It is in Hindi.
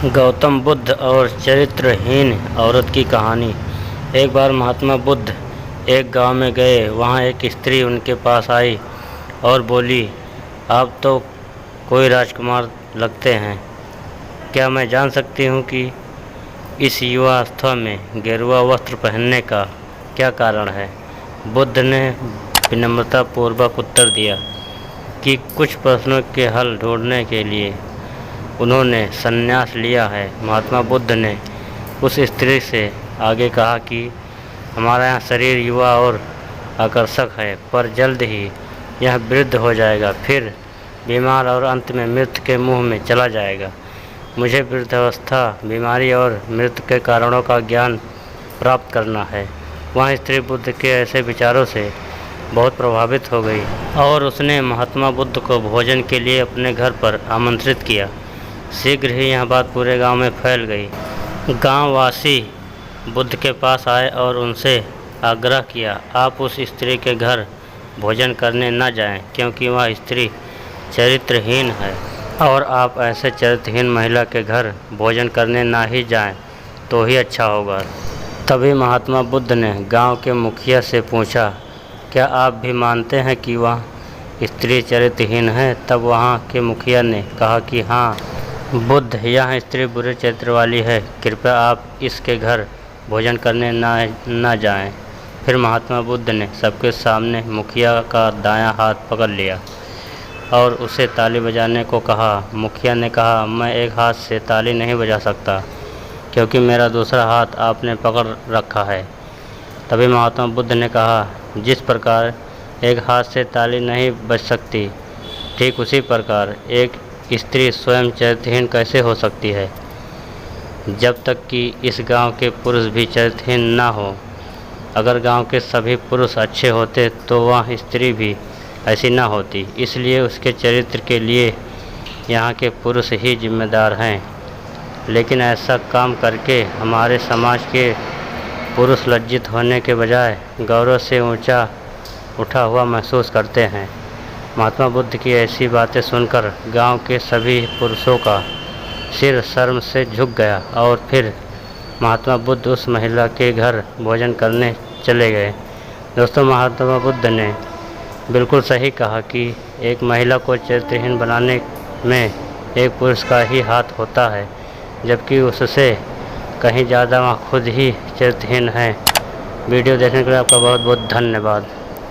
गौतम बुद्ध और चरित्रहीन औरत की कहानी। एक बार महात्मा बुद्ध एक गांव में गए। वहां एक स्त्री उनके पास आई और बोली, आप तो कोई राजकुमार लगते हैं। क्या मैं जान सकती हूँ कि इस युवावस्था में गेरुआ वस्त्र पहनने का क्या कारण है? बुद्ध ने विनम्रतापूर्वक उत्तर दिया कि कुछ प्रश्नों के हल ढूंढने के लिए उन्होंने संन्यास लिया है। महात्मा बुद्ध ने उस स्त्री से आगे कहा कि हमारा यह शरीर युवा और आकर्षक है, पर जल्द ही यह वृद्ध हो जाएगा, फिर बीमार और अंत में मृत्यु के मुंह में चला जाएगा। मुझे वृद्धावस्था, बीमारी और मृत्यु के कारणों का ज्ञान प्राप्त करना है। वह स्त्री बुद्ध के ऐसे विचारों से बहुत प्रभावित हो गई और उसने महात्मा बुद्ध को भोजन के लिए अपने घर पर आमंत्रित किया। शीघ्र ही यह बात पूरे गांव में फैल गई। गांववासी बुद्ध के पास आए और उनसे आग्रह किया, आप उस स्त्री के घर भोजन करने न जाएं, क्योंकि वह स्त्री चरित्रहीन है और आप ऐसे चरित्रहीन महिला के घर भोजन करने ना ही जाएं तो ही अच्छा होगा। तभी महात्मा बुद्ध ने गांव के मुखिया से पूछा, क्या आप भी मानते हैं कि वह स्त्री चरित्रहीन है? तब वहां के मुखिया ने कहा कि हाँ बुद्ध, यह स्त्री बुरे चरित्र वाली है, कृपया आप इसके घर भोजन करने ना जाएं। फिर महात्मा बुद्ध ने सबके सामने मुखिया का दायां हाथ पकड़ लिया और उसे ताली बजाने को कहा। मुखिया ने कहा, मैं एक हाथ से ताली नहीं बजा सकता, क्योंकि मेरा दूसरा हाथ आपने पकड़ रखा है। तभी महात्मा बुद्ध ने कहा, जिस प्रकार एक हाथ से ताली नहीं बज सकती, ठीक उसी प्रकार एक स्त्री स्वयं चरित्रहीन कैसे हो सकती है? जब तक कि इस गांव के पुरुष भी चरित्रहीन ना हो। अगर गांव के सभी पुरुष अच्छे होते तो वह स्त्री भी ऐसी ना होती। इसलिए उसके चरित्र के लिए यहाँ के पुरुष ही जिम्मेदार हैं। लेकिन ऐसा काम करके हमारे समाज के पुरुष लज्जित होने के बजाय गौरव से ऊंचा उठा हुआ महसूस करते हैं। महात्मा बुद्ध की ऐसी बातें सुनकर गांव के सभी पुरुषों का सिर शर्म से झुक गया और फिर महात्मा बुद्ध उस महिला के घर भोजन करने चले गए। दोस्तों, महात्मा बुद्ध ने बिल्कुल सही कहा कि एक महिला को चरित्रहीन बनाने में एक पुरुष का ही हाथ होता है, जबकि उससे कहीं ज़्यादा वह खुद ही चरित्रहीन है। वीडियो देखने के लिए आपका बहुत बहुत धन्यवाद।